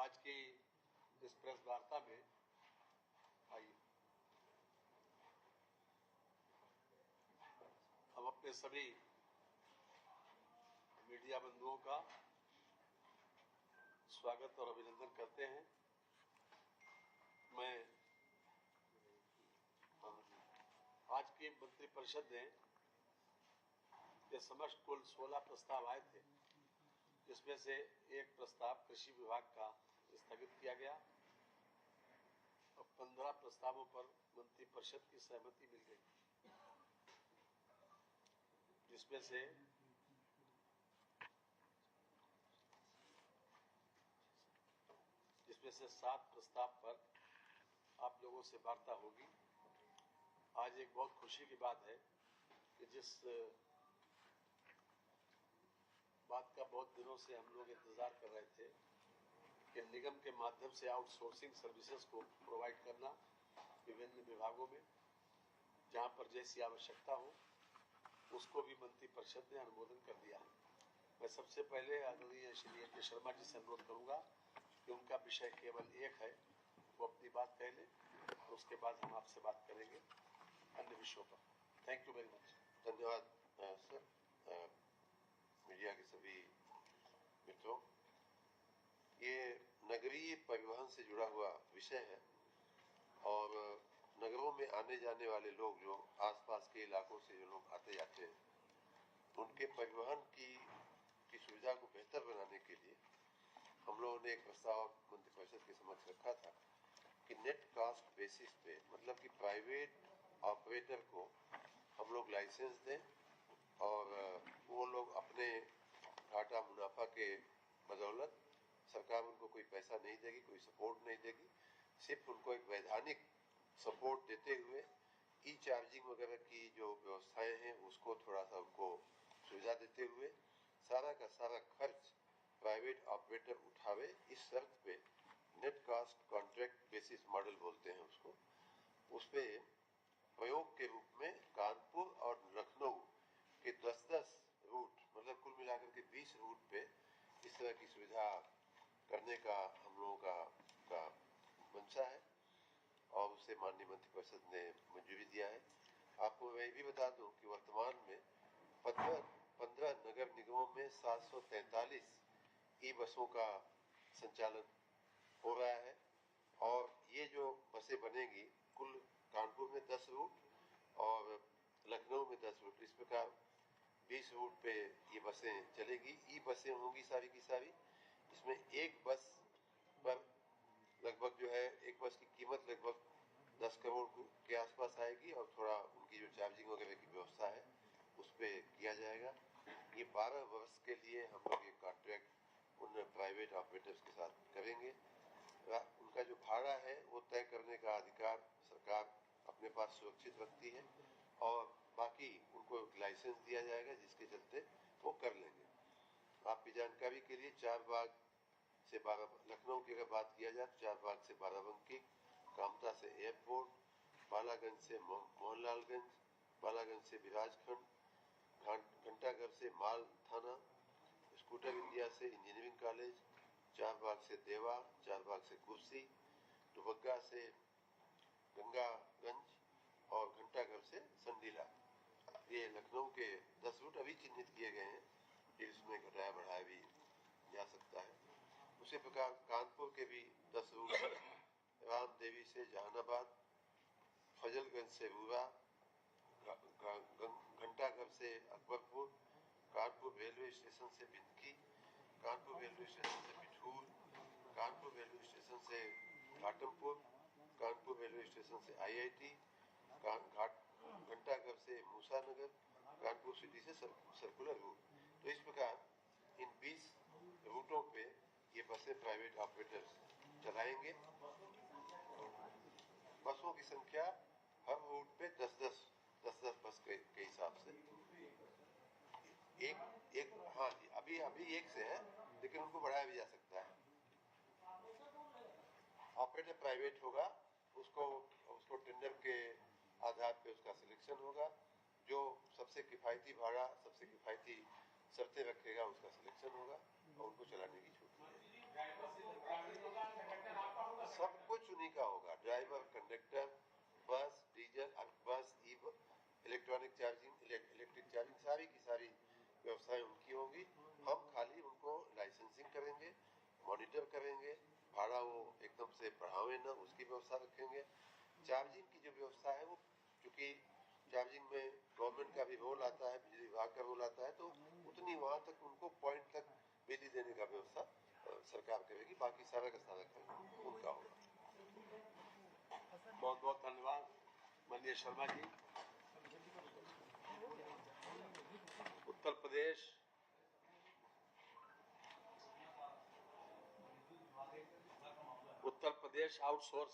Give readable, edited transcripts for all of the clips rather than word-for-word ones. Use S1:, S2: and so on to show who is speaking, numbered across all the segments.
S1: आज की इस प्रेस वार्ता में आइए हम अपने सभी मीडिया बंधुओं का स्वागत और अभिनंदन करते हैं। मैं आज की मंत्रिपरिषद ने के समक्ष कुल 16 प्रस्ताव आए थे, जिसमें से एक प्रस्ताव कृषि विभाग का स्थगित किया गया और 15 प्रस्तावों पर मंत्रिपरिषद की सहमति मिल गई, जिसमें से 7 प्रस्ताव पर आप लोगों से वार्ता होगी। आज एक बहुत खुशी की बात है कि जिस बात का बहुत दिनों से हम लोग इंतजार कर रहे थे कि निगम के माध्यम से आउटसोर्सिंग सर्विसेज को प्रोवाइड करना विभिन्न विभागों में, जहां पर जैसी आवश्यकता हो, उसको भी मंत्रिपरिषद ने अनुमोदन कर दिया है। मैं सबसे पहले आदरणीय श्री ए.के. शर्मा जी से अनुरोध करूंगा कि उनका विषय केवल एक है, वो अपनी बात कह लें, तो उसके बाद हम आपसे बात करेंगे अन्य विषयों पर। Thank you very much.
S2: धन्यवाद सर। मीडिया के सभी मित्रों, ये नगरीय परिवहन से जुड़ा हुआ विषय है और नगरों में आने जाने वाले लोग, जो आसपास के इलाकों से जो लोग आते जाते हैं, उनके परिवहन की सुविधा को बेहतर बनाने के लिए हम लोगों ने एक प्रस्ताव मंत्रिपरिषद के समक्ष रखा था कि नेट कास्ट बेसिस पे, मतलब कि प्राइवेट ऑपरेटर को हम लोग लाइसेंस दें और वो लोग अपने घाटा मुनाफा के बदौलत, सरकार उनको कोई पैसा नहीं देगी, कोई सपोर्ट नहीं देगी, सिर्फ उनको एक वैधानिक सपोर्ट देते हुए ई चार्जिंग वगैरह की जो व्यवस्थाएं हैं उसको थोड़ा सा उनको सुविधा देते हुए सारा का सारा खर्च प्राइवेट ऑपरेटर उठावे, इस शर्त पे net cost contract basis model बोलते हैं उसको, उस पे प्रयोग के रूप में कानपुर और लखनऊ के 10-10 रूट, मतलब कुल मिलाकर के 20 रूट पे इस तरह की सुविधा करने का हम लोगों का मंशा है और उसे माननीय मंत्रिपरिषद ने मंजूरी दिया है। आपको मैं ये भी बता दूं कि वर्तमान में 15 नगर निगमों में 743 ई बसों का संचालन हो रहा है और ये जो बसें बनेगी, कुल कानपुर में 10 रूट और लखनऊ में 10 रूट, इस प्रकार 20 रूट पे ये बसें चलेगी। ई बसें होंगी सारी की सारी। इसमें एक बस पर लगभग जो है, एक बस की कीमत लगभग 10 करोड़ के आसपास आएगी और थोड़ा उनकी जो चार्जिंग वगैरह की व्यवस्था है उस पर किया जाएगा। ये 12 वर्ष के लिए हम लोग ये कॉन्ट्रैक्ट उन प्राइवेट ऑपरेटर्स के साथ करेंगे। उनका जो भाड़ा है वो तय करने का अधिकार सरकार अपने पास सुरक्षित रखती है और बाकी उनको एक लाइसेंस दिया जाएगा जिसके चलते वो कर लेंगे। आपकी जानकारी के लिए चारबाग से लखनऊ की अगर बात किया जाए तो चारबाग से बाराबंकी, कामता से एयरपोर्ट, बालागंज से मोहनलालगंज, बालागंज से विराजखंड, घंटाघर से माल थाना, स्कूटर इंडिया से इंजीनियरिंग कॉलेज, चारबाग से देवा, चारबाग से कुर्सी, दुबग्गा से गंगागंज और घंटाघर से संडीला। ये लखनऊ के 10 रूट अभी चिन्हित किए गए हैं, फिर इसमें घटाया बढ़ाया भी जा सकता है। उसी प्रकार कानपुर के भी 10 रूट, राम देवी से जहानाबाद, फजलगंज से रूरा, घंटाघर से अकबरपुर, कानपुर रेलवे स्टेशन से बिंदकी, कानपुर रेलवे स्टेशन से बिठूर, कानपुर रेलवे स्टेशन से घाटमपुर, कानपुर रेलवे स्टेशन से IIT, घंटाघर से मूसानगर, कानपुर सिटी से सर्कुलर रूट। तो इस प्रकार इन 20 रूटों पे ये बसें प्राइवेट ऑपरेटर्स चलाएंगे। बसों की संख्या हर रूट पे 10-10 बस के हिसाब से एक हाँ जी, अभी एक से है, लेकिन उनको बढ़ाया भी जा सकता है। ऑपरेटर प्राइवेट होगा, उसको टेंडर के आधार पे उसका सिलेक्शन होगा, जो सबसे किफायती भाड़ा, सबसे किफायती शर्तें रखेगा उसका सिलेक्शन होगा और उनको चलाने की छूट मिलेगी। मॉनिटर करेंगे, भाड़ा वो एकदम से बढ़ावे ना, उसकी व्यवस्था रखेंगे। चार्जिंग की जो व्यवस्था है वो, क्योंकि चार्जिंग में गवर्नमेंट का भी रोल आता है, बिजली विभाग का रोल आता है, तो उतनी वहां तक उनको पॉइंट तक बिजली देने का व्यवस्था सरकार करेगी, बाकी सारा का सारा खर्च उनका होगा।
S1: बहुत बहुत धन्यवाद माननीय शर्मा जी। उत्तर प्रदेश आउटसोर्स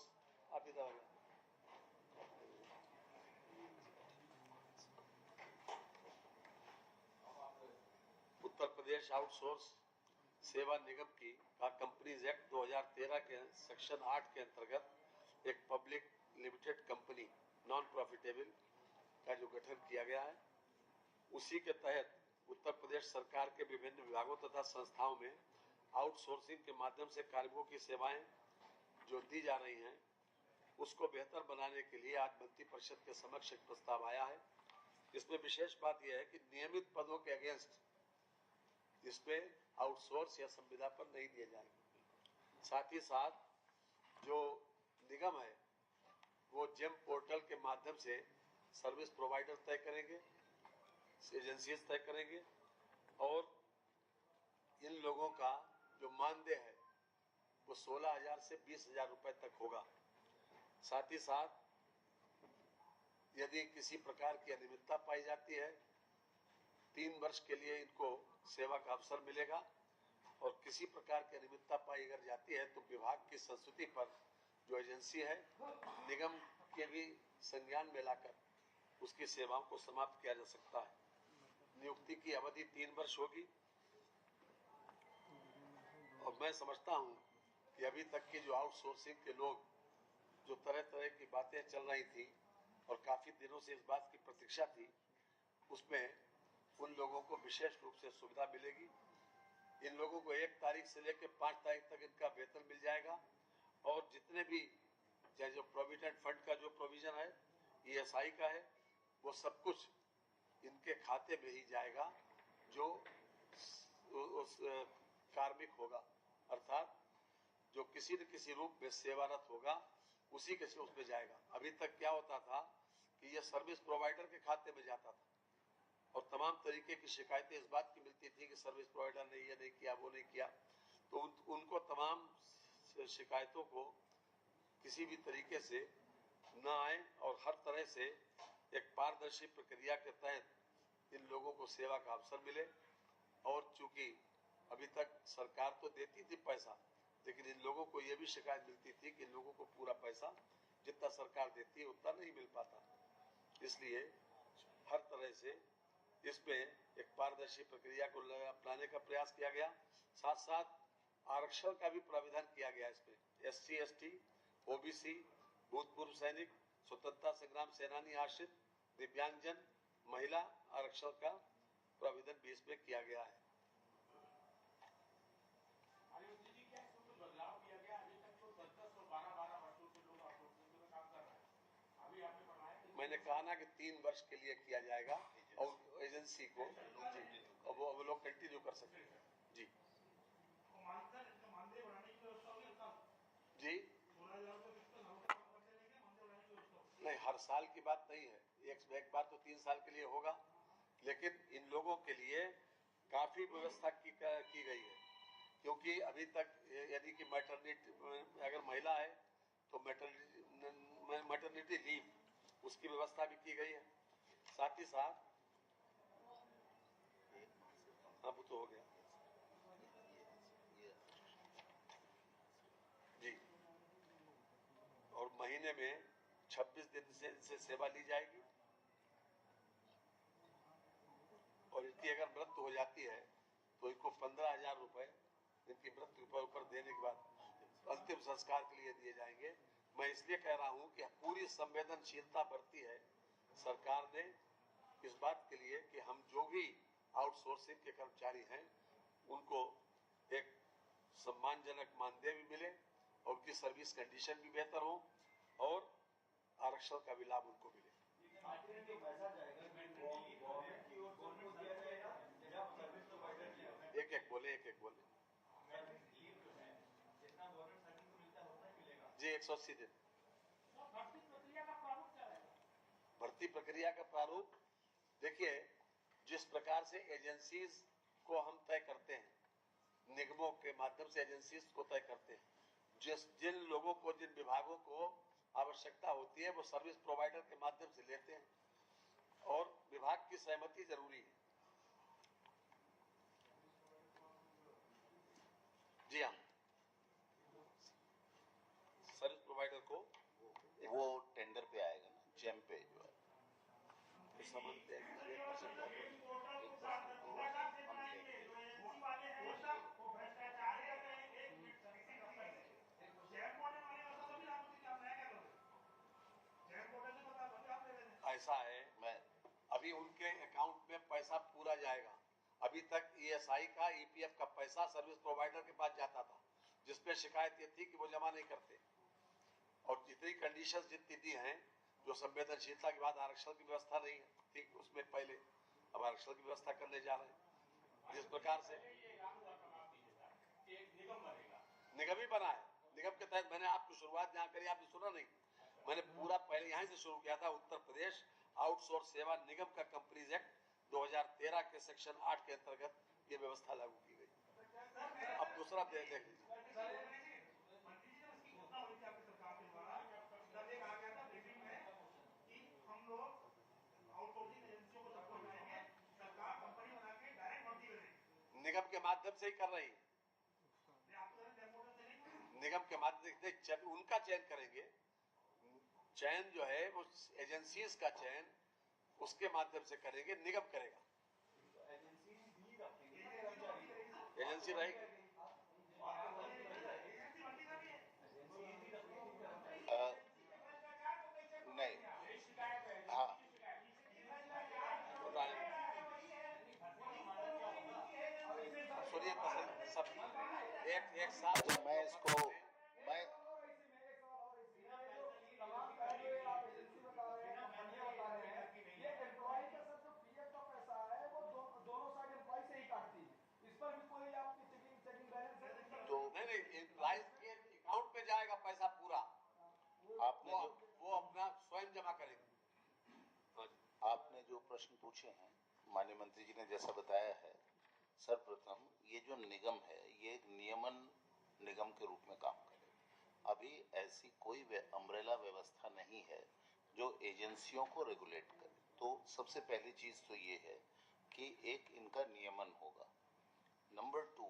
S1: उत्तर प्रदेश आउटसोर्स सेवा निगम की कंपनीज एक्ट 2013 के सेक्शन 8 के अंतर्गत एक public limited company non profitable का जो गठन किया गया है, उसी के तहत उत्तर प्रदेश सरकार के विभिन्न विभागों तथा संस्थाओं में आउटसोर्सिंग के माध्यम से कार्मिकों की सेवाएं जो दी जा रही हैं, उसको बेहतर बनाने के लिए आज मंत्री परिषद के समक्ष एक प्रस्ताव आया है। इसमें विशेष बात यह है कि नियमित पदों के अगेंस्ट इसमें आउटसोर्स या संविदा पर नहीं दिए जाएंगे। साथ ही साथ जो निगम है वो जेम पोर्टल के माध्यम से सर्विस प्रोवाइडर तय करेंगे, एजेंसी तय करेंगे, और इन लोगों का जो मानदेय है वो 16,000 से 20,000 रुपए तक होगा। साथ ही साथ यदि किसी प्रकार की अनियमितता पाई जाती है, 3 वर्ष के लिए इनको सेवा का अवसर मिलेगा, और किसी प्रकार की अनियमितता पाई अगर जाती है तो विभाग की संस्तुति पर जो एजेंसी है निगम के भी संज्ञान में लाकर उसकी सेवाओं को समाप्त किया जा सकता है। नियुक्ति की अवधि 3 वर्ष होगी, और मैं समझता हूं कि अभी तक के जो आउटसोर्सिंग के लोग जो तरह तरह की बातें चल रही थी और काफी दिनों से इस बात की प्रतीक्षा थी, उसमें उन लोगों को विशेष रूप से सुविधा मिलेगी। इन लोगों को 1 तारीख से लेकर 5 तारीख तक इनका वेतन मिल जाएगा, और जितने भी चाहे जो प्रोविडेंट फंड का जो प्रोविजन है, ESI का है, वो सब कुछ इनके खाते में ही जाएगा जो उस कार्मिक होगा, अर्थात जो किसी न किसी रूप में सेवारत होगा उसी के उसमें जाएगा। अभी तक क्या होता था कि यह सर्विस प्रोवाइडर के खाते में जाता था, और तमाम तरीके की शिकायतें इस बात की मिलती थी कि सर्विस प्रोवाइडर ने ये नहीं किया, वो नहीं किया। तो उनको तमाम शिकायतों को किसी भी तरीके से न आए और हर तरह से एक पारदर्शी प्रक्रिया के तहत इन लोगों को सेवा का अवसर मिले। और चूंकि अभी तक सरकार तो देती थी पैसा, लेकिन इन लोगों को यह भी शिकायत मिलती थी कि इन लोगों को पूरा पैसा जितना सरकार देती है उतना नहीं मिल पाता। इसलिए हर तरह से इसमें एक पारदर्शी प्रक्रिया को अपनाने का प्रयास किया गया। साथ साथ आरक्षण का भी प्राविधान किया गया। इसमें SC ST OBC, भूतपूर्व सैनिक, स्वतंत्रता संग्राम सेनानी आश्रित, दिव्यांगजन, महिला आरक्षण का प्राविधान भी इसमें किया गया है।
S3: बदलाव किया गया। अभी तक तो 10-10 और 12-12 वर्षों से लोग आउटसोर्सिंग में काम कर रहे हैं। अभी आपने बताया
S1: मैंने कहा ना कि 3 वर्ष के लिए किया जाएगा, और एजेंसी को और वो लोग कंटिन्यू कर सकते हैं। जी
S3: मानदेय बढ़ाने की व्यवस्था होगी
S1: जी,
S3: 16,000
S1: नहीं, हर साल की बात नहीं है, एक बार तो 3 साल के लिए होगा, लेकिन इन लोगों के लिए काफी व्यवस्था की गई है। क्योंकि अभी तक यदि कि मैटरनिटी अगर महिला है तो मैटरनिटी लीव उसकी व्यवस्था भी की गई है। साथ ही साथ अब तो हो गया जी, और महीने में 26 दिन से इनसे सेवा ली जाएगी, और इनकी अगर मृत्यु हो जाती है तो इनको 15,000 रुपए इनकी मृत्यु पर ऊपर देने के बाद अंतिम संस्कार के लिए दिए जाएंगे। मैं इसलिए कह रहा हूं कि पूरी संवेदनशीलता बरती है सरकार ने इस बात के लिए कि हम जो भी आउटसोर्सिंग के कर्मचारी हैं उनको एक सम्मानजनक मानदेय भी मिले, और उनकी सर्विस कंडीशन भी बेहतर हो, और आरक्षण का भी लाभ उनको मिले। एक एक बोले। जी 180 दिन।
S3: तो भर्ती प्रक्रिया का प्रारूप क्या रहेगा?
S1: भर्ती प्रक्रिया का प्रारूप देखिए, जिस प्रकार से एजेंसीज को हम तय करते हैं, निगमों के माध्यम से एजेंसीज को तय करते हैं, जिन लोगों को, जिन विभागों को आवश्यकता होती है वो सर्विस प्रोवाइडर के माध्यम से लेते हैं और विभाग की सहमति जरूरी है। जी हाँ, सर्विस प्रोवाइडर को
S4: वो टेंडर पे आएगा ना, जेम पे जो है
S1: समझते हैं ऐसा है,
S4: मैं
S1: अभी उनके अकाउंट में पैसा पूरा जाएगा। अभी तक ईएसआई का, ईपीएफ का पैसा सर्विस प्रोवाइडर के पास जाता था, जिसपे शिकायत ये थी कि वो जमा नहीं करते, और जितनी कंडीशंस जितनी दी हैं, जो संवेदनशीलता के बाद आरक्षण की व्यवस्था नहीं थी उसमें पहले, अब आरक्षण की व्यवस्था करने जा रहे हैं। जिस प्रकार से निगम ही बना है, निगम के तहत मैंने आपको शुरुआत जहाँ करी आपने सुना नहीं, मैंने पूरा पहले यहाँ से शुरू किया था। उत्तर प्रदेश आउटसोर्स सेवा निगम का कंपनीज एक्ट 2013 के सेक्शन 8 के अंतर्गत ये व्यवस्था लागू की गई। अब दूसरा देख लीजिए, निगम के माध्यम से ही कर रही है, निगम के माध्यम से उनका चयन करेंगे। चयन जो है वो एजेंसीज का चयन उसके माध्यम से करेंगे, निगम करेगा। एजेंसी रहेगी।
S4: नहीं, हाँ
S1: सुनिए सब एक साथ
S4: अच्छा, मैं इसको मैं तो
S1: नहीं, एम्प्लॉइज के अकाउंट में जाएगा पैसा पूरा,
S4: आपने
S1: वो अपना स्वयं जमा करेंगे।
S4: आपने जो प्रश्न पूछे हैं, माननीय मंत्री जी ने जैसा बताया है, सर्वप्रथम ये जो निगम है ये एक नियमन निगम के रूप में काम करे। अभी ऐसी कोई अम्ब्रेला व्यवस्था नहीं है जो एजेंसियों को रेगुलेट करे। तो सबसे पहली चीज तो ये है कि एक इनका नियमन होगा। नंबर 2,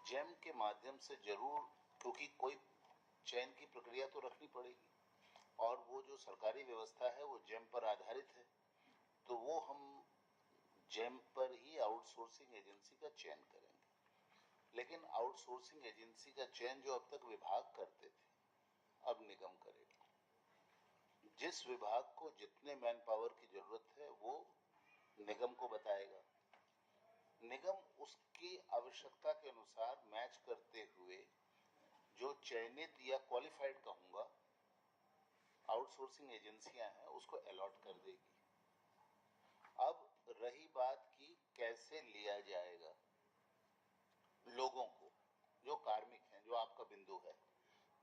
S4: जेम के माध्यम से जरूर, क्योंकि कोई चयन की प्रक्रिया तो रखनी पड़ेगी और वो जो सरकारी व्यवस्था है वो जेम पर आधारित है, तो वो हम जेम पर ही आउटसोर्सिंग एजेंसी का चयन करेंगे। लेकिन आउटसोर्सिंग एजेंसी का चयन जो अब तक विभाग करते थे, अब निगम करेगा। जिस विभाग को जितने मैन पावर की जरूरत है वो निगम को बताएगा, निगम उसकी आवश्यकता के अनुसार मैच करते हुए जो चयनित या क्वालिफाइड कहूंगा आउटसोर्सिंग एजेंसियां हैं उसको अलॉट कर देगी। अब रही बात कि कैसे लिया जाएगा लोगों को, जो कार्मिक हैं, जो आपका बिंदु है,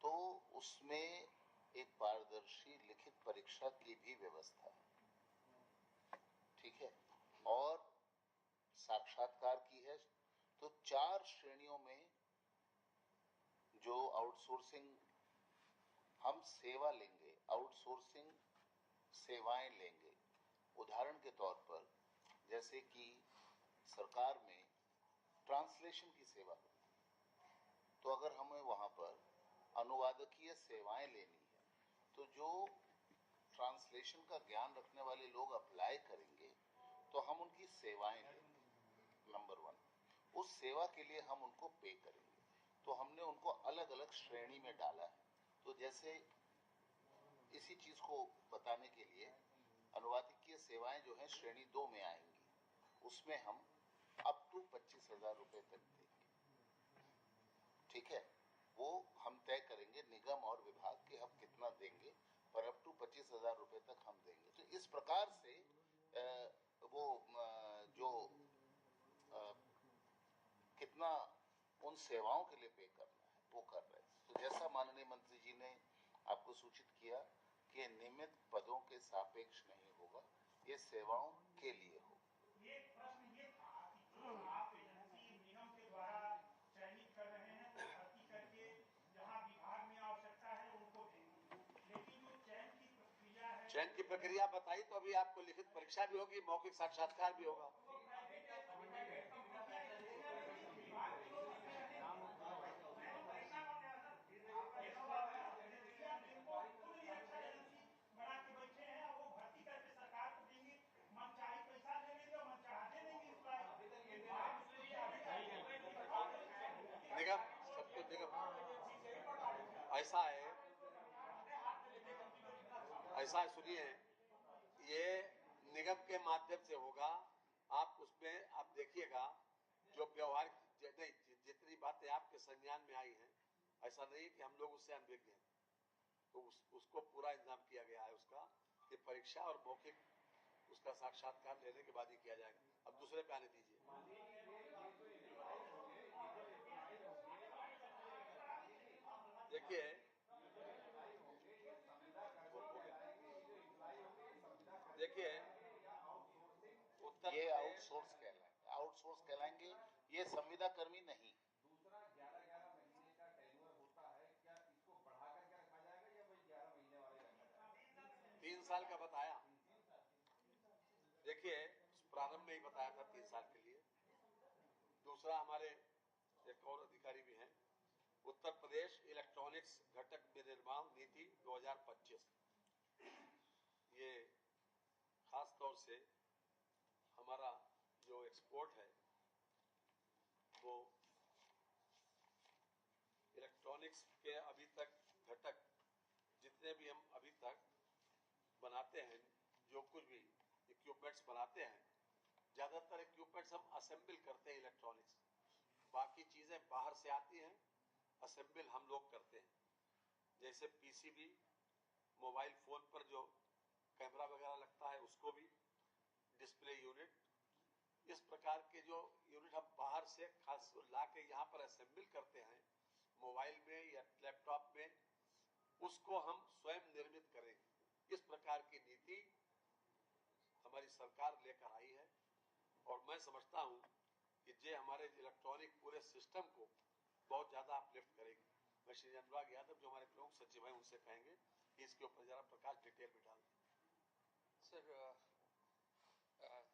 S4: तो उसमें एक पारदर्शी लिखित परीक्षा की भी व्यवस्था है, ठीक है, और साक्षात्कार की है। तो 4 श्रेणियों में जो आउटसोर्सिंग हम सेवा लेंगे, आउटसोर्सिंग सेवाएं लेंगे। उदाहरण के तौर पर जैसे कि सरकार में ट्रांसलेशन की सेवा, तो अगर हमें वहां पर अनुवादकीय सेवाएं लेनी है तो जो ट्रांसलेशन का ज्ञान रखने वाले लोग अप्लाई करेंगे तो हम उनकी सेवाएं लेंगे। नंबर 1, उस सेवा के लिए हम उनको पे करेंगे, तो हमने उनको अलग अलग श्रेणी में डाला है। तो जैसे इसी चीज को बताने के लिए अनुवादकीय सेवाएं जो हैं श्रेणी 2 में आएंगी, उसमें हम अप टू 25,000 रुपए तक देंगे, ठीक है। वो हम तय करेंगे निगम और विभाग के हम कितना देंगे, पर अप टू 25,000 रुपए तक हम देंगे। तो इस प्रकार से वो जो कितना उन सेवाओं के लिए पे करना है वो कर रहे थे। तो जैसा माननीय मंत्री जी ने आपको सूचित किया कि नियमित पदों के सापेक्ष नहीं होगा, ये सेवाओं के लिए हो।
S3: ये प्रश्न ये था कि जो आप एजेंसी निगम के द्वारा चयनित कर रहे हैं वो भर्ती करके जहां विभाग में आवश्यकता है उनको देंगे, लेकिन जो चयन की प्रक्रिया है,
S1: चयन की प्रक्रिया बताई तो अभी आपको लिखित परीक्षा भी होगी, मौखिक साक्षात्कार भी होगा।
S3: बना के बैठे हैं और वो भर्ती करके सरकार को देंगे, मनचाही पैसा ले लेंगे और मनचाहा दे देंगे। इस बार
S1: निगम सब कुछ निगम ऐसा है, ऐसा सुनिए, ये निगम के माध्यम से होगा। आप उसमें आप देखिएगा जो व्यवहार नहीं, जितनी बातें आपके संज्ञान में आई हैं, ऐसा नहीं कि हम लोग उससे अनभिज्ञ हैं, तो उसको पूरा इंतजाम किया गया है उसका, कि परीक्षा और मौखिक उसका साक्षात्कार लेने के बाद ही किया जाएगा। अब दूसरे पे आने दीजिए। देखिए
S4: ये आउटसोर्स कहलाएंगे, ये संविदा कर्मी नहीं।
S5: दूसरा 11 महीने का टेन्योर होता है, क्या इसको बढ़ा करके रखा जाएगा या वही 11 महीने वाले रखा जाएगा?
S1: 3 साल का बताया। देखिए प्रारंभ में ही बताया था 3 साल के लिए। दूसरा, हमारे एक और अधिकारी भी हैं, उत्तर प्रदेश इलेक्ट्रॉनिक्स घटक विनिर्माण नीति 2025, ये खास तौर से हमारा जो एक्सपोर्ट है वो इलेक्ट्रॉनिक्स के अभी तक घटक जितने भी हम अभी तक बनाते हैं, जो कुछ भी इक्विपमेंट्स बनाते हैं, ज़्यादातर इक्विपमेंट्स हम असेंबल करते हैं इलेक्ट्रॉनिक्स, बाकी चीज़ें बाहर से आती हैं, असेंबल हम लोग करते हैं। जैसे पीसीबी, मोबाइल फ़ोन पर जो कैमरा वगैरह लगता है उसको भी, डिस्प्ले यूनिट, इस प्रकार के जो यूनिट हम बाहर से खास ला के यहाँ पर असेंबल करते हैं मोबाइल में या लैपटॉप में, उसको हम स्वयं निर्मित करेंगे। इस प्रकार की नीति हमारी सरकार लेकर आई है और मैं समझता हूँ कि ये हमारे इलेक्ट्रॉनिक पूरे सिस्टम को बहुत ज़्यादा अपलिफ्ट करेगी। मैं श्री अनुराग यादव जो हमारे प्रमुख सचिव हैं उनसे कहेंगे कि इसके ऊपर जरा प्रकाश डिटेल में डाल दें।
S6: सर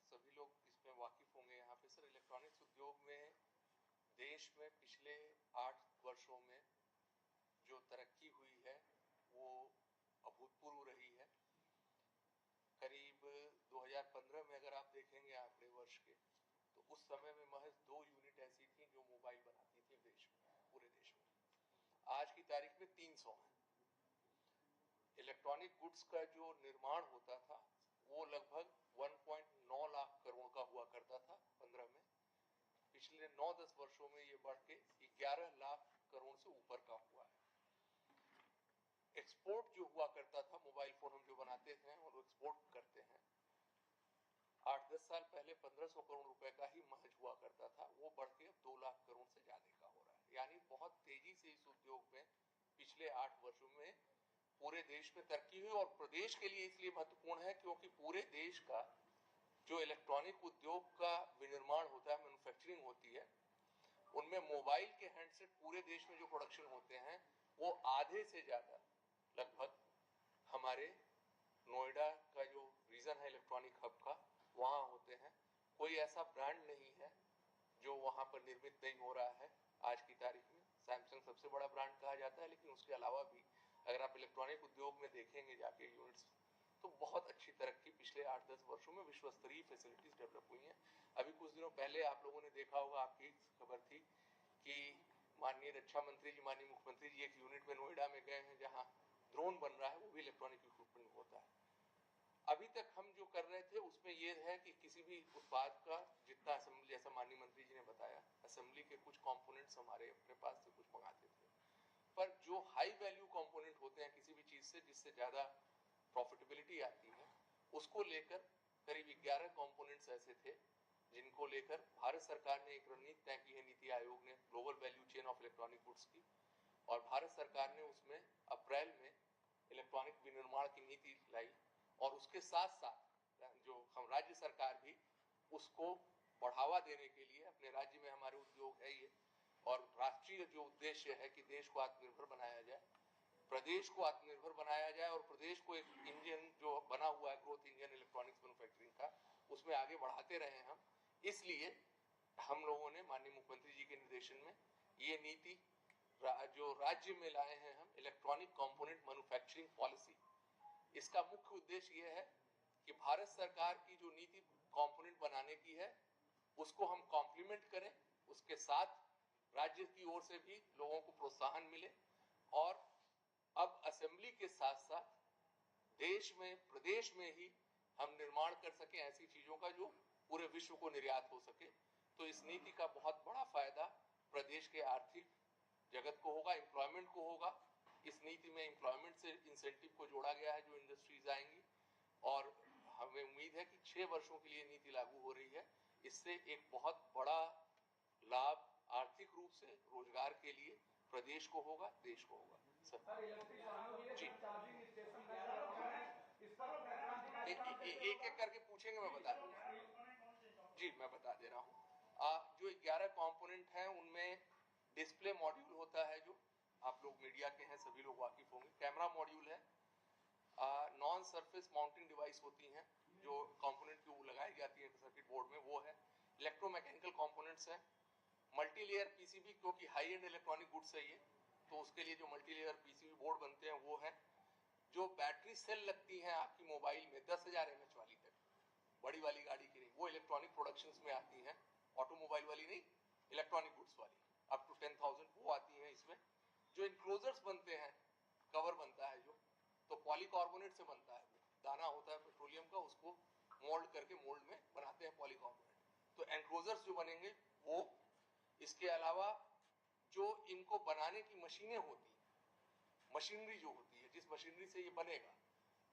S6: सभी लोग इसमें वाकिफ होंगे यहाँ पे। सर इलेक्ट्रॉनिक्स उद्योग में देश में पिछले 8 वर्षों में जो तरक्की हुई है वो अभूतपूर्व रही है। करीब 2015 में अगर आप देखेंगे आंकड़े वर्ष के, तो उस समय में महज 2 यूनिट ऐसी थी जो मोबाइल बनाती थी देश में, पूरे देश में। आज की तारीख में 300 है। इलेक्ट्रॉनिक गुड्स का जो निर्माण होता था वो लगभग 1.9 लाख करोड़ का हुआ करता था 15 में। पिछले 9-10 वर्षों में ये बढ़ के 11 लाख करोड़ से ऊपर का हुआ है। एक्सपोर्ट जो हुआ करता था, मोबाइल फोन हम जो बनाते थे और एक्सपोर्ट करते हैं, 8-10 साल पहले 1500 करोड़ रुपए का ही महज हुआ करता था, वो बढ़ के अब 2 लाख करोड़ से ज्यादा का हो रहा है। यानी बहुत तेजी से इस उद्योग में पिछले 8 वर्षों में पूरे देश में तरक्की हुई। और प्रदेश के लिए इसलिए महत्वपूर्ण है क्योंकि पूरे देश का जो इलेक्ट्रॉनिक उद्योग का विनिर्माण होता है, मैन्युफैक्चरिंग होती है, उनमें मोबाइल के हैंडसेट पूरे देश में जो प्रोडक्शन होते हैं वो आधे से ज्यादा लगभग हमारे नोएडा का जो रीजन है इलेक्ट्रॉनिक हब का, वहां होते हैं। कोई ऐसा ब्रांड नहीं है जो वहां पर निर्मित नहीं हो रहा है। आज की तारीख में सैमसंग सबसे बड़ा ब्रांड कहा जाता है, लेकिन उसके अलावा भी अगर आप इलेक्ट्रॉनिक उद्योग में देखेंगे जाके यूनिट्स, तो बहुत अच्छी तरक्की पिछले 8-10 वर्षों में विश्व स्तरीय फैसिलिटीज डेवलप हुई हैं। अभी कुछ दिनों पहले आप लोगों ने देखा होगा, आपकी खबर थी कि माननीय रक्षा मंत्री जी, माननीय मुख्यमंत्री जी एक यूनिट में नोएडा में गए हैं जहां ड्रोन बन रहा है, वो भी इलेक्ट्रॉनिक इक्विपमेंट होता है। अभी तक हम जो कर रहे थे उसमें ये है कि किसी भी उत्पाद का जितना असेंबली, जैसा माननीय मंत्री जी ने बताया, असेंबली के कुछ कंपोनेंट्स हमारे अपने पास से कुछ मंगाते थे, पर जो हाई वैल्यू कंपोनेंट होते हैं किसी भी चीज से जिससे ज्यादा प्रॉफिटेबिलिटी आती है, उसको लेकर करीब 11 कंपोनेंट्स ऐसे थे जिनको लेकर भारत सरकार ने एक रणनीति तय की है, नीति आयोग ने, global value chain of electronic goods की, और भारत सरकार ने उसमें अप्रैल में इलेक्ट्रॉनिक विनिर्माण की नीति लाई और उसके साथ साथ जो हम राज्य सरकार भी उसको बढ़ावा देने के लिए अपने राज्य में हमारे उद्योग है ये और राष्ट्रीय जो उद्देश्य है कि देश को आत्मनिर्भर बनाया जाए, प्रदेश को आत्मनिर्भर बनाया जाए और प्रदेश को एक इंजन जो बना हुआ है ग्रोथ इंजन इलेक्ट्रॉनिक्स मैन्युफैक्चरिंग का उसमें आगे बढ़ाते रहे हम। इसलिए हम लोगों ने माननीय मुख्यमंत्री जी के निर्देशन में ये नीति जो राज्य में लाए हैं हम इलेक्ट्रॉनिक कंपोनेंट मैन्युफैक्चरिंग पॉलिसी, इसका मुख्य उद्देश्य ये है कि भारत सरकार की जो नीति कंपोनेंट बनाने की है उसको हम कॉम्प्लीमेंट करें, उसके साथ राज्य की ओर से भी लोगों को प्रोत्साहन मिले और अब असेंबली के साथ साथ देश में प्रदेश में ही हम निर्माण कर सकें ऐसी चीजों का जो पूरे विश्व को निर्यात हो सके। तो इस नीति का बहुत बड़ा फायदा प्रदेश के आर्थिक जगत को होगा, एम्प्लॉयमेंट को होगा। इस नीति में एम्प्लॉयमेंट से इंसेंटिव को जोड़ा गया है जो इंडस्ट्रीज आएंगी और हमें उम्मीद है कि 6 वर्षों के लिए नीति लागू हो रही है। इससे एक बहुत बड़ा लाभ आर्थिक रूप से रोजगार के लिए प्रदेश को होगा, देश को होगा। जी एक एक करके पूछेंगे, मैं बता दूंगा। जी मैं बता दे रहा हूँ। जो 11 कंपोनेंट हैं उनमें डिस्प्ले मॉड्यूल होता है, जो आप लोग मीडिया के हैं सभी लोग वाकिफ होंगे। कैमरा मॉड्यूल है, नॉन सरफेस माउंटिंग डिवाइस होती हैं जो कंपोनेंट की लगाई जाती है सर्किट बोर्ड में, वो है। इलेक्ट्रोमैकेनिकल कंपोनेंट्स हैं, मल्टी लेयर पीसीबी, क्योंकि हाई एंड इलेक्ट्रॉनिक गुड्स है ये, तो उसके लिए जो मल्टी लेयर पीसीबी बोर्ड बनते हैं वो है। जो बैटरी सेल लगती हैं आपकी मोबाइल में 10,000 mAh वाली तक, बड़ी वाली गाड़ी की नहीं, वो इलेक्ट्रॉनिक प्रोडक्शंस में आती हैं, ऑटोमोबाइल वाली नहीं, इलेक्ट्रॉनिक गुड्स वाली अप टू 10,000 वो आती हैं इसमें। जो इनक्लोजर्स बनते हैं, कवर बनता है जो, तो पॉलीकार्बोनेट से बनता है, दाना होता है पेट्रोलियम का, उसको मोल्ड करके मोल्ड में बनाते हैं पॉलीकार्बोनेट, तो एनक्लोजर्स जो बनेंगे वो। इसके अलावा जो इनको बनाने की मशीनें होती हैं, मशीनरी जो होती है, जिस मशीनरी से ये बनेगा,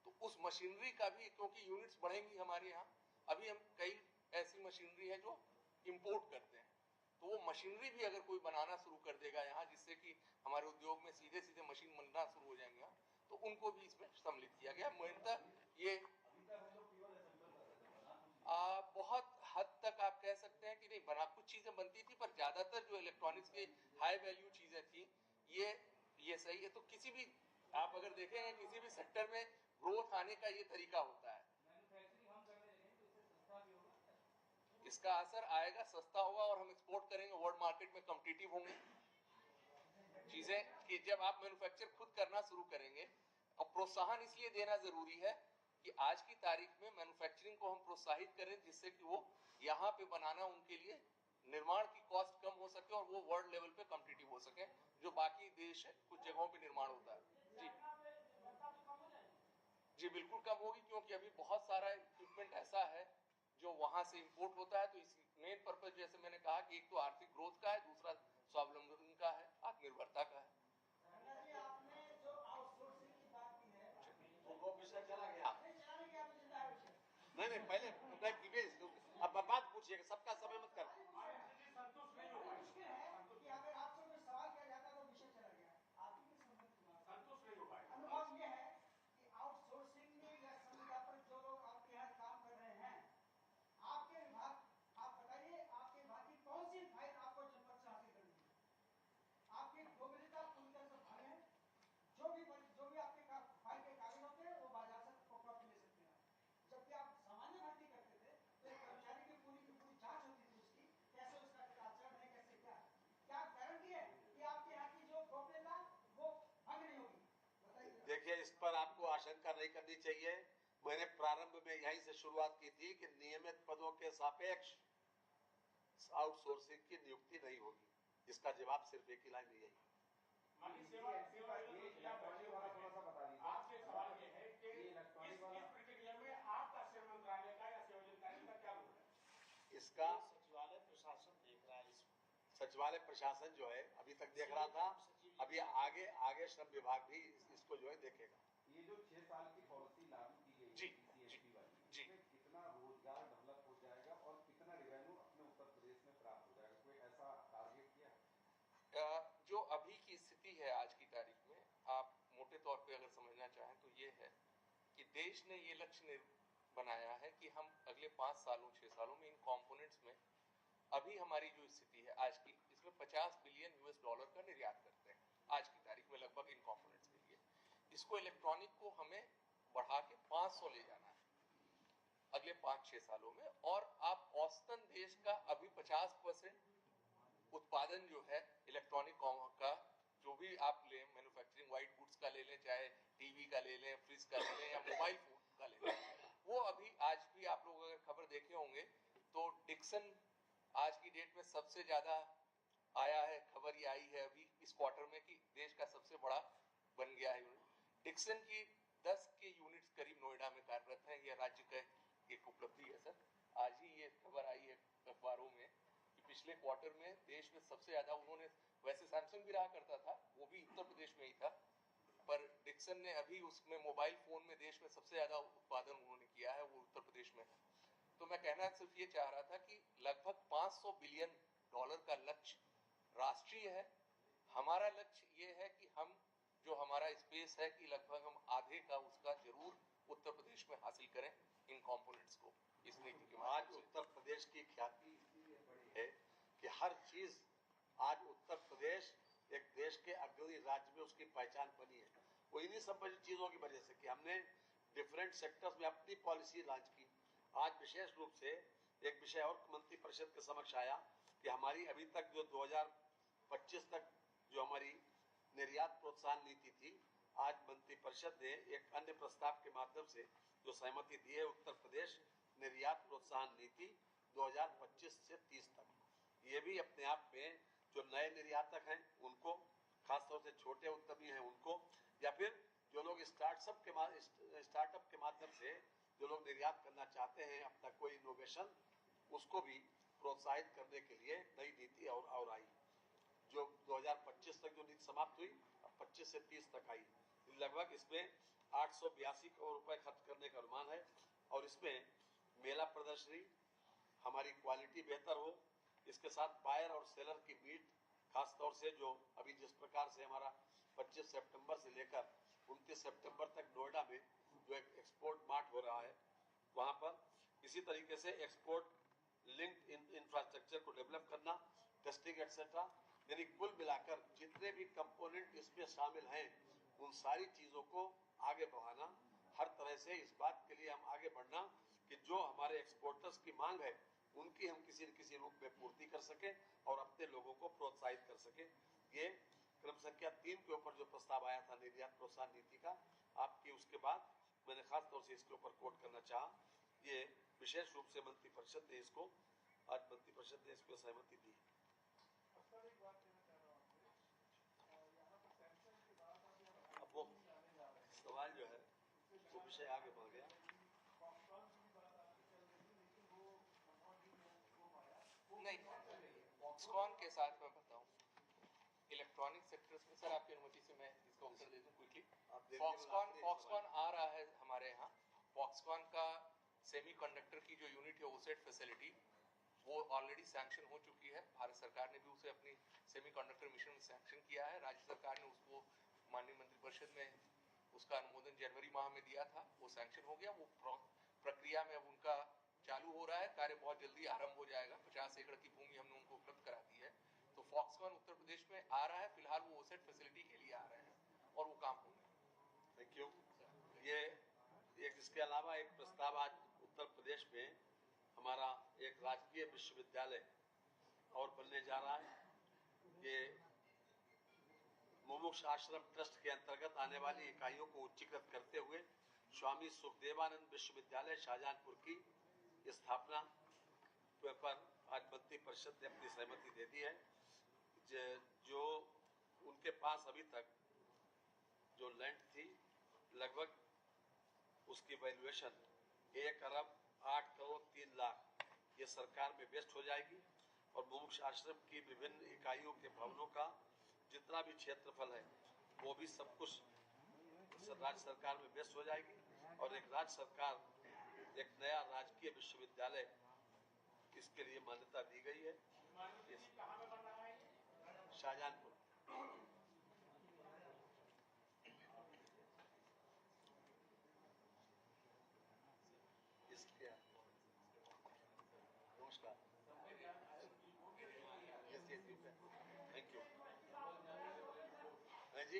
S6: तो उस मशीनरी का भी, क्योंकि यूनिट्स बढ़ेंगी हमारे यहाँ, अभी हम कई ऐसी मशीनरी है जो इंपोर्ट करते हैं, तो वो मशीनरी भी अगर कोई बनाना शुरू कर देगा यहाँ, जिससे कि हमारे उद्योग में सीधे सीधे मशीन बनना शुरू हो जाएंगे, तो उनको भी इसमें सम्मिलित किया गया। मुख्यतः ये बहुत हद तक आप कह सकते हैं कि नहीं बना, कुछ चीजें बनती थी, पर ज्यादातर जो इलेक्ट्रॉनिक्स की हाई वैल्यू चीजें थी ये सही है। तो किसी भी आप अगर देखेंगे किसी भी सेक्टर में ग्रोथ आने का ये तरीका होता है। इसका असर आएगा, सस्ता होगा और हम एक्सपोर्ट करेंगे, वर्ल्ड मार्केट में कॉम्पिटिटिव होंगे चीजें। कि जब आप मैन्युफैक्चर खुद करना शुरू करेंगे, और प्रोत्साहन इसलिए देना जरूरी है कि आज की तारीख में मैन्युफैक्चरिंग को हम प्रोत्साहित करें, जिससे कि वो यहाँ पे बनाना उनके लिए निर्माण की कॉस्ट कम हो सके और वो वर्ल्ड लेवल पे कॉम्पिटिटिव हो सके, जो बाकी देश है कुछ जगहों पे निर्माण होता है। जी बिल्कुल कम होगी, क्योंकि अभी बहुत सारा इक्विपमेंट ऐसा है जो वहां से इंपोर्ट होता है। तो इस मेन पर्पज, जैसे मैंने कहा, कि एक तो आर्थिक ग्रोथ का है, दूसरा स्वावलंबन का है, आत्मनिर्भरता का है।
S3: आपने जो आउटसोर्सिंग की बात की है,
S1: वो विषय चला गया। नहीं पहले अब बात पूछिएगा, सबका समय मत कर।
S3: संतुष्ट नहीं हो मुश्किल है कि अगर आपसे कोई सवाल किया जाता तो विषय चला गया, आपकी संतुष्ट नहीं हो पाए। अनुभव यह है कि आउटसोर्सिंग में या संविदा पर जो लोग आपके यहाँ काम कर रहे हैं, आपके विभाग, आप बताइए आपके विभाग की कौन सी फाइल आपको जनपद से हासिल करनी है? आपकी गोपनीयता पूरी तरह से भंग है। जो भी आपके फाइल के कागज होते हैं वो बाजार से कॉपी ले सकते हैं। जबकि आप सामान्य भर्ती करते थे तो एक कर्मचारी की पूरी जांच होती थी उसकी, कैसे उसका आचरण है, कैसे क्या गारंटी है कि आपके यहाँ की जो गोपनीयता वो भंग नहीं होगी? बताइए।
S1: देखिए, इस पर आपको आशंका नहीं करनी चाहिए। मैंने प्रारंभ में यहीं से शुरुआत की थी कि नियमित पदों के सापेक्ष आउटसोर्सिंग की नियुक्ति नहीं होगी। इसका जवाब सिर्फ एक ही लाइन में यही।
S3: आपसे सवाल ये है कि इस प्रक्रिया में आपका श्रम मंत्रालय का या संयोजनकारी का क्या रोल है?
S1: इसका
S7: सचिवालय प्रशासन देख रहा है इसको।
S1: सचिवालय प्रशासन जो है अभी तक देख रहा था, अभी आगे श्रम विभाग भी इसको जो है देखेगा।
S5: ये जो 6 साल की पॉलिसी लागू की गई
S1: जी,
S5: वाली, कितना रोजगार डेवलप हो जाएगा और कितना रेवेन्यू अपने उत्तर प्रदेश में प्राप्त हो जाएगा, कोई ऐसा टारगेट किया?
S6: जो अभी की स्थिति है आज की तारीख में, आप मोटे तौर पे अगर समझना चाहें तो ये है कि देश ने ये लक्ष्य बनाया है कि हम अगले 5 सालों 6 सालों में इन कंपोनेंट्स में, अभी हमारी जो स्थिति है आज की, इसमें $50 बिलियन का निर्यात करते हैं आज की तारीख में लगभग इन कंपोनेंट्स के लिए। इसको इलेक्ट्रॉनिक को हमें बढ़ा के 500 ले जाना है अगले 5-6 सालों में। और आप औसतन देश का अभी 50% उत्पादन जो है इलेक्ट्रॉनिक का, जो भी आप ले, मैन्युफैक्चरिंग व्हाइट गुड्स का ले लें, चाहे टीवी का ले लें, फ्रिज का ले लें या मोबाइल फोन का ले लें, वो अभी आज भी आप लोग अगर खबर देखे होंगे तो डिक्सन आज की डेट में सबसे ज्यादा आया है, खबर ये आई है अभी इस क्वार्टर में कि देश का सबसे बड़ा बन गया है यूनिट। डिक्सन की 10 के यूनिट्स करीब नोएडा में कार्यरत हैं। यह राज्य का एक उपलब्धि है सर। आज ही ये खबर आई है अखबारों में कि पिछले क्वार्टर में देश में सबसे ज्यादा उन्होंने, वैसे सैमसंग भी रहा करता था, वो भी उत्तर प्रदेश में ही था, पर डिक्सन ने अभी उसमें मोबाइल फोन में देश में सबसे ज्यादा उत्पादन उन्होंने किया है, वो उत्तर प्रदेश में है। तो मैं कहना सिर्फ ये चाह रहा था कि लगभग $500 बिलियन का लक्ष्य राष्ट्रीय है। हमारा लक्ष्य ये है कि हम, जो हमारा स्पेस है, कि लगभग हम आधे का उसका जरूर उत्तर प्रदेश में हासिल करें इन कंपोनेंट्स को इस नीति के
S1: आज
S6: माध्यम से।
S1: उत्तर प्रदेश की ख्याति है कि हर चीज, आज उत्तर प्रदेश एक देश के अग्रणी राज्य में उसकी पहचान बनी है। वो इन्हीं सब चीजों की वजह से कि हमने डिफरेंट सेक्टर्स में अपनी पॉलिसी लॉन्च की। आज विशेष रूप से एक विषय और मंत्री परिषद के समक्ष आया कि हमारी अभी तक जो 2025 तक जो हमारी निर्यात प्रोत्साहन नीति थी, आज मंत्री परिषद ने एक अन्य प्रस्ताव के माध्यम से जो सहमति दी है, उत्तर प्रदेश निर्यात प्रोत्साहन नीति 2025 से 30 तक। ये भी अपने आप में जो नए निर्यातक हैं उनको, खासतौर से छोटे उद्यमी हैं उनको, या फिर जो लोग स्टार्टअप के माध्यम से जो लोग निर्यात करना चाहते हैं अपना कोई इनोवेशन, उसको भी प्रोत्साहित करने के लिए नई नीति और आई, जो 2025 तक जो नीति समाप्त हुई, अब 25 से 30 तक आई। लगभग इसमें 882 करोड़ रुपए खर्च करने का अनुमान है। और इसमें मेला प्रदर्शनी, हमारी क्वालिटी बेहतर हो, इसके साथ बायर और सेलर की मीट, खासतौर से जो अभी जिस प्रकार से हमारा 25 सितंबर से लेकर 29 सितंबर तक नोएडा में जो एक एक्सपोर्ट मार्ट हो रहा है, वहां पर इसी तरीके से एक्सपोर्ट लिंक्ड इंफ्रास्ट्रक्चर को डेवलप करना, टेस्टिंग एक्सेट्रा, यानी कुल मिलाकर जितने भी कंपोनेंट इसमें शामिल हैं उन सारी चीजों को आगे बढ़ाना। हर तरह से इस बात के लिए हम आगे बढ़ना कि जो हमारे एक्सपोर्टर्स की मांग है उनकी हम किसी न किसी रूप में पूर्ति कर सके और अपने लोगों को प्रोत्साहित कर सके। ये क्रम संख्या 3 के ऊपर जो प्रस्ताव आया था निर्यात प्रोत्साहन नीति का आपकी, उसके बाद मैंने खास तौर से इसके ऊपर कोट करना चाहा। ये विशेष रूप से मंत्री परिषद ने इसको, आज मंत्री परिषद ने इसको सहमति दी। अब वो सवाल जो है वो विषय आगे बढ़ गया।
S6: नहीं, फॉक्सकॉन के साथ मैं बताऊं, इलेक्ट्रॉनिक सेक्टर्स में सर आपकी अनुमति से मैं इसका उत्तर दे दूं क्विकली। फॉक्सकॉन आ रहा है हमारे यहाँ। फॉक्सकॉन का सेमीकंडक्टर की जो यूनिट है, ओसेट फैसिलिटी, वो ऑलरेडी सैंक्शन हो चुकी है। भारत सरकार ने भी उसे अपनी सेमीकंडक्टर मिशन में सैंक्शन किया है। राज्य सरकार ने उसको माननीय मंत्रिपरिषद में उसका अनुमोदन जनवरी माह में दिया था, वो सैंक्शन हो गया। वो प्रक्रिया में अब उनका चालू हो रहा है, कार्य बहुत जल्दी आरंभ हो जाएगा। 50 एकड़ की भूमि हमने उनको उपलब्ध करा दी है। तो फॉक्सकॉन उत्तर प्रदेश में आ रहा है, फिलहाल वो ओसेट फैसिलिटी के लिए आ रहे हैं और वो काम हो रहा है।
S1: Thank you. ये एक, इसके अलावा एक प्रस्ताव आज उत्तर प्रदेश में हमारा एक राजकीय विश्वविद्यालय और बनने जा रहा है। ये मुमुक्ष आश्रम ट्रस्ट के अंतर्गत आने वाली इकाइयों को उच्चीकृत करते हुए स्वामी सुखदेवानंद विश्वविद्यालय शाहजहांपुर की स्थापना पर आज मंत्री परिषद ने अपनी सहमति दे दी है। जो उनके पास अभी तक जो लैंड थी, लगभग उसकी वैल्यूएशन 1 अरब 8 करोड़ 3 लाख ये सरकार में वेस्ट हो जाएगी। और मुमुक्ष आश्रम की विभिन्न इकाइयों के भवनों का जितना भी क्षेत्रफल है वो भी सब कुछ राज्य सरकार में वेस्ट हो जाएगी। और एक राज्य सरकार एक नया राजकीय विश्वविद्यालय इसके लिए मान्यता दी गई है। शाहजहांपुर जी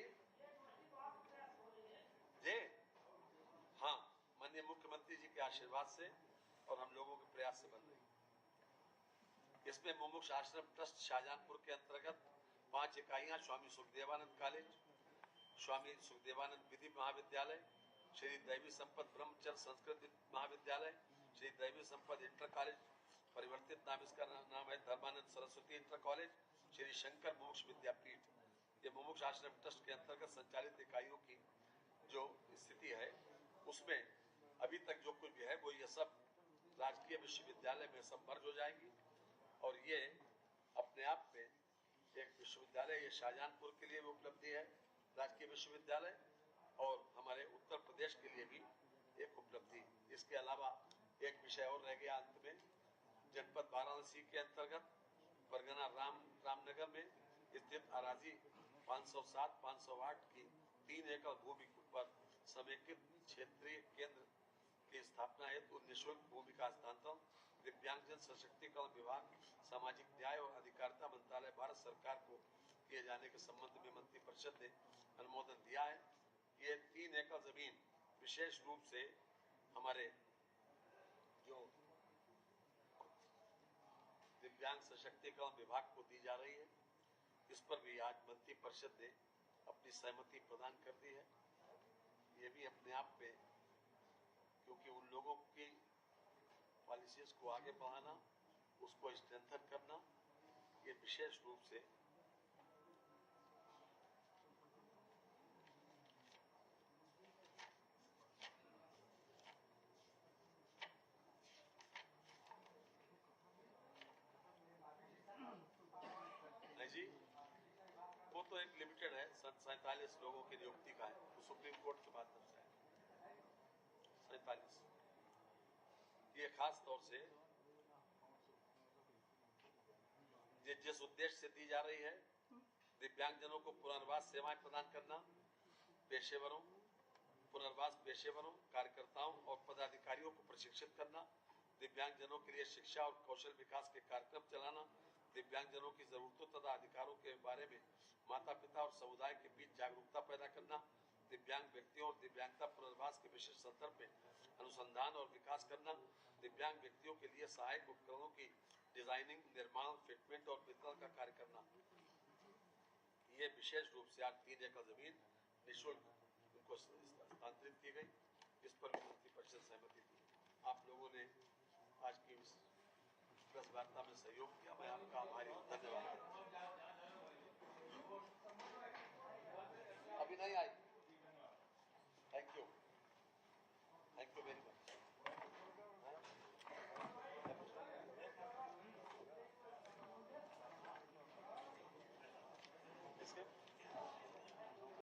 S1: जी हाँ, माननीय मुख्यमंत्री जी के आशीर्वाद से और हम लोगों के प्रयास से बन रही है। इसमें मुमुक्ष आश्रम ट्रस्ट शाहजहांपुर के अंतर्गत 5 इकाइयां स्वामी सुखदेवानंद कॉलेज, स्वामी सुखदेवानंद विधि महाविद्यालय, श्री दैवी संपत ब्रह्मचर्य संस्कृत महाविद्यालय, श्री दैवी संपत इंटर कॉलेज, परिवर्तित नाम इसका नाम है धर्मानंद सरस्वती इंटर कॉलेज, श्री शंकर मुमुक्ष विद्यापीठ, ये मुमुक्ष आश्रम ट्रस्ट के अंतर्गत संचालित इकाइयों की जो स्थिति है उसमें अभी तक जो कुछ भी है वो ये सब राजकीय विश्वविद्यालय में सब मर्ज हो जाएगी और ये अपने आप में एक विश्वविद्यालय, ये शाहजहांपुर के लिए भी उपलब्धि है राजकीय विश्वविद्यालय और हमारे उत्तर प्रदेश के लिए भी एक उपलब्धि। इसके अलावा एक विषय और रह गया अंत में, जनपद वाराणसी के अंतर्गत परगना रामनगर में स्थित अराजी 507, 508 की 3 एकड़ भूमि पर समेकित क्षेत्रीय केंद्र की स्थापना हेतु निःशुल्क भूमि का हस्तांतरण दिव्यांगजन सशक्तिकरण विभाग, सामाजिक न्याय और अधिकारिता मंत्रालय, भारत सरकार को किए जाने के संबंध में मंत्रिपरिषद ने अनुमोदन दिया है। ये 3 एकड़ जमीन विशेष रूप से हमारे जो दिव्यांग सशक्तिकरण विभाग को दी जा रही है। इस पर भी आज मंत्रिपरिषद ने अपनी सहमति प्रदान कर दी है। ये भी अपने आप में, क्योंकि उन लोगों की पॉलिसीज को आगे बढ़ाना, उसको स्ट्रेंथन करना, ये विशेष रूप से जी, वो तो एक लिमिटेड है, 47 लोगों की नियुक्ति का है, तो सुप्रीम कोर्ट के माध्यम से है 47। ये खास तौर से जिस उद्देश्य से दी जा रही है, दिव्यांगजनों को पुनर्वास सेवाएं प्रदान करना, पेशेवरों, पुनर्वास पेशेवरों, कार्यकर्ताओं और पदाधिकारियों को प्रशिक्षित करना, दिव्यांगजनों के लिए शिक्षा और कौशल विकास के कार्यक्रम चलाना, दिव्यांगजनों की जरूरतों तथा अधिकारों के बारे में माता पिता और समुदाय के बीच जागरूकता पैदा करना, दिव्यांग व्यक्तियों और दिव्यांगता पुनर्वास के विशेष संदर्भ में अनुसंधान और विकास करना, दिव्यांग व्यक्तियों के लिए सहायक उपकरणों की डिजाइनिंग, निर्माण, फिटमेंट और वितरण का कार्य करना। ये विशेष रूप से आज 3 एकड़ जमीन निःशुल्क उनको हस्तांतरित की गई। इस पर भी मंत्रिपरिषद सहमति दी। आप लोगों ने आज की इस प्रेस वार्ता में सहयोग किया, मैं आपका आभारी हूँ, धन्यवाद। अभी नहीं आई।